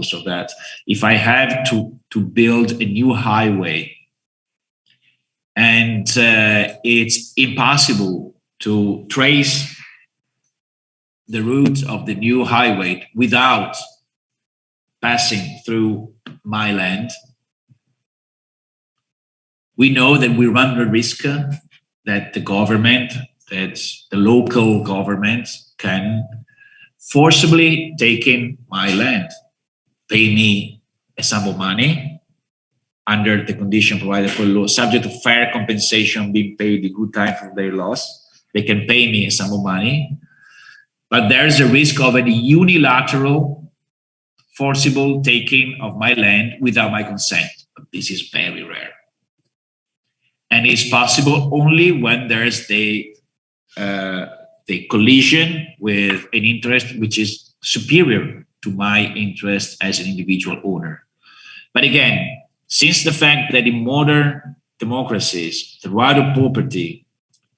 examples of that. If I have to build a new highway and it's impossible to trace the route of the new highway without passing through my land, we know that we run the risk that the government, that the local government can forcibly take in my land, pay me a sum of money under the condition provided for law, subject to fair compensation being paid in good time for their loss. They can pay me a sum of money, but there's a risk of a unilateral, forcible taking of my land without my consent. But this is very rare. And it's possible only when there's the collision with an interest which is superior to my interest as an individual owner. But again, since the fact that in modern democracies, the right of property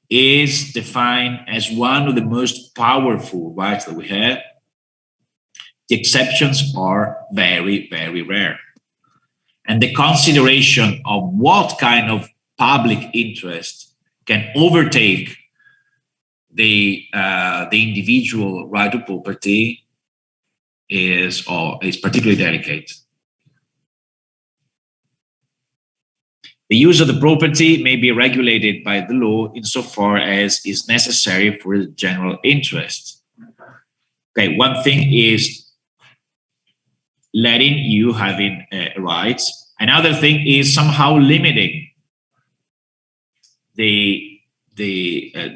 is defined as one of the most powerful rights that we have, the exceptions are very, very rare. And the consideration of what kind of public interest can overtake the individual right of property is particularly delicate. The use of the property may be regulated by the law insofar as is necessary for the general interest. Okay, one thing is letting you having rights. Another thing is somehow limiting the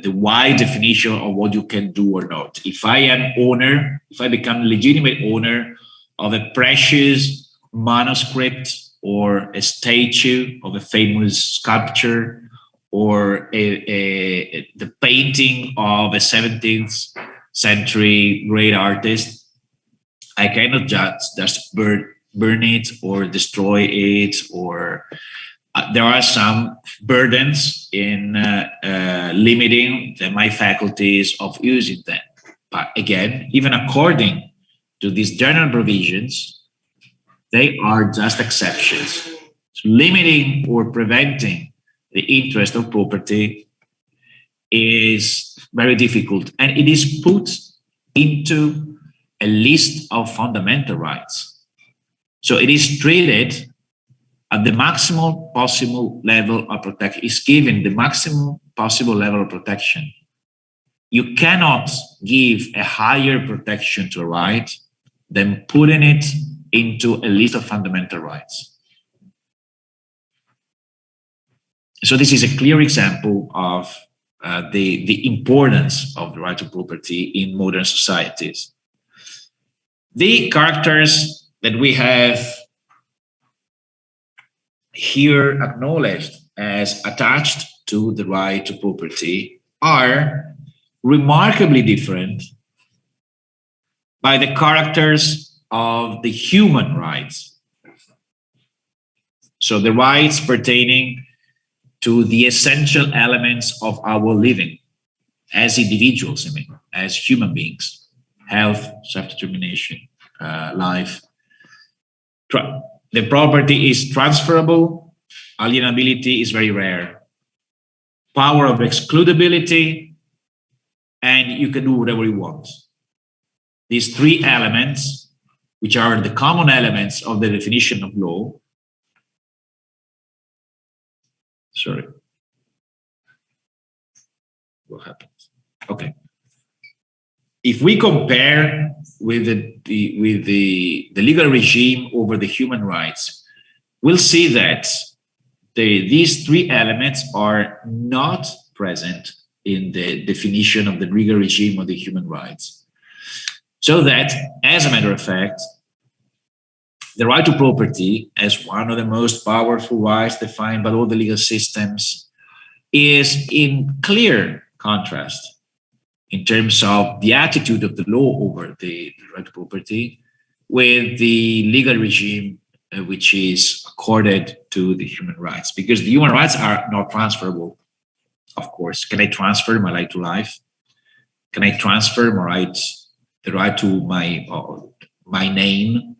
wide definition of what you can do or not. If I am owner, if I become legitimate owner of a precious manuscript or a statue of a famous sculpture or the painting of a 17th century great artist, I cannot just burn it or destroy it, or there are some burdens in limiting my faculties of using them. But again, even according to these general provisions, they are just exceptions. So limiting or preventing the interest of property is very difficult, and it is put into a list of fundamental rights. So it is treated at the maximum possible level of protection, is given the maximum possible level of protection. You cannot give a higher protection to a right than putting it into a list of fundamental rights. So this is a clear example of the importance of the right to property in modern societies. The characters that we have here acknowledged as attached to the right to property are remarkably different by the characters of the human rights. So the rights pertaining to the essential elements of our living as individuals, as human beings: health, self-determination, life. The property is transferable, alienability is very rare, power of excludability, and you can do whatever you want. These three elements, which are the common elements of the definition of law. Sorry. What happened? Okay. If we compare with the legal regime over the human rights, we'll see that these three elements are not present in the definition of the legal regime of the human rights. So that, as a matter of fact, the right to property, as one of the most powerful rights defined by all the legal systems, is in clear contrast in terms of the attitude of the law over the right to property with the legal regime which is accorded to the human rights. Because the human rights are not transferable, of course. Can I transfer my right to life? Can I transfer my rights, the right to my name,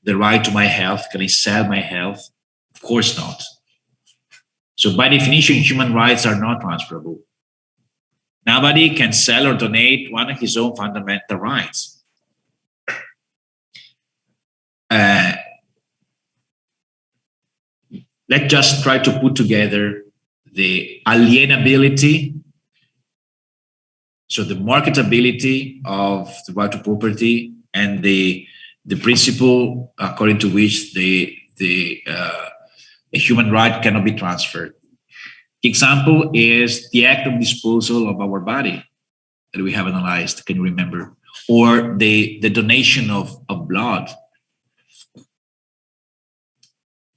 the right to my health? Can I sell my health? Of course not. So by definition, human rights are not transferable. Nobody can sell or donate one of his own fundamental rights. Let's just try to put together the alienability, so the marketability of the right to property, and the principle according to which a human right cannot be transferred. The example is the act of disposal of our body that we have analyzed, can you remember? Or the donation of blood.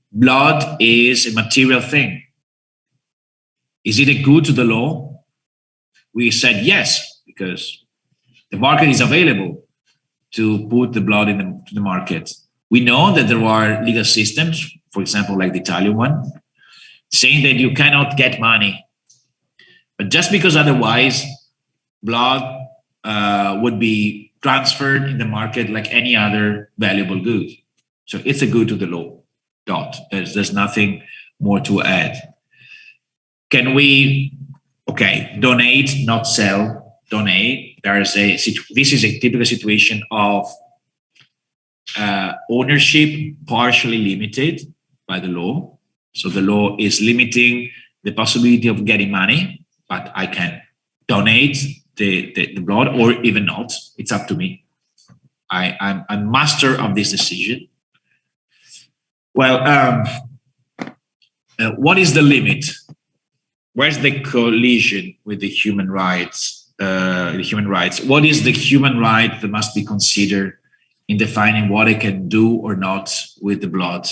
Blood is a material thing. Is it a good to the law? We said yes, because the market is available to put the blood in the market. We know that there are legal systems, for example, like the Italian one, saying that you cannot get money. But just because otherwise blood would be transferred in the market like any other valuable good. So it's a good to the law. Dot. There's nothing more to add. Can we, donate, not sell, donate. This is a typical situation of ownership partially limited by the law. So the law is limiting the possibility of getting money, but I can donate the blood or even not. It's up to me. I'm master of this decision. Well, what is the limit? Where's the collision with the human rights? What is the human right that must be considered in defining what I can do or not with the blood?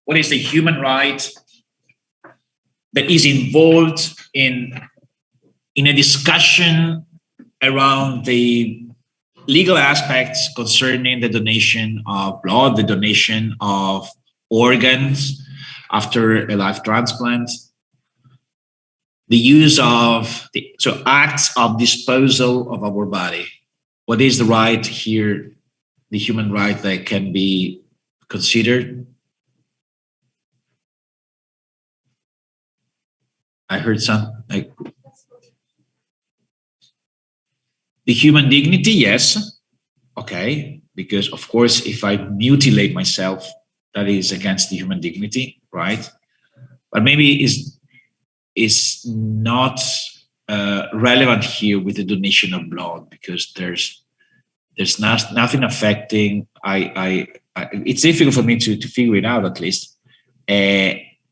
What is the human right that is involved in a discussion around the legal aspects concerning the donation of blood, the donation of organs after a life transplant, the use of acts of disposal of our body? What is the right here, the human right that can be considered? I heard the human dignity, yes. Okay, because of course, if I mutilate myself, that is against the human dignity, right? But maybe is not relevant here with the donation of blood, because there's nothing affecting. It's difficult for me to figure it out, at least.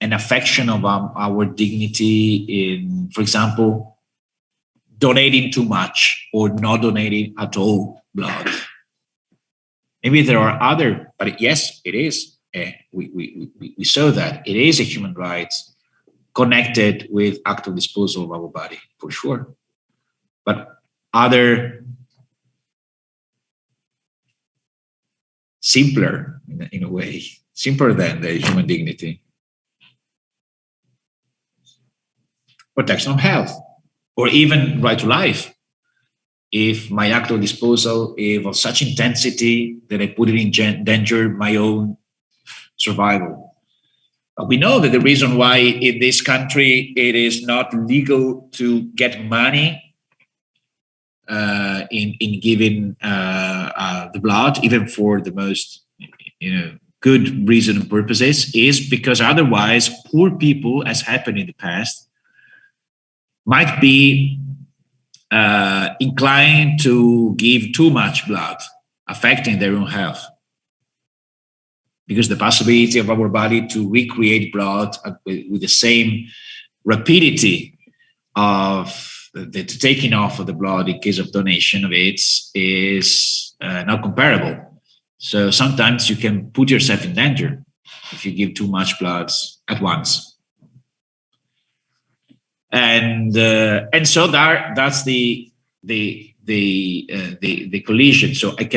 An affection of our dignity in, for example, donating too much or not donating at all blood. Maybe there are other, but yes, it is. We saw that it is a human right connected with active disposal of our body, for sure. But other simpler, in a way, simpler than the human dignity. Protection of health, or even right to life. If my act of disposal is of such intensity that I put it in danger my own survival. But we know that the reason why in this country it is not legal to get money in giving the blood, even for the most good reason and purposes, is because otherwise poor people, as happened in the past, might be inclined to give too much blood, affecting their own health. Because the possibility of our body to recreate blood with the same rapidity of the taking off of the blood in case of donation of it is not comparable. So sometimes you can put yourself in danger if you give too much blood at once. And so that's the collision. So I can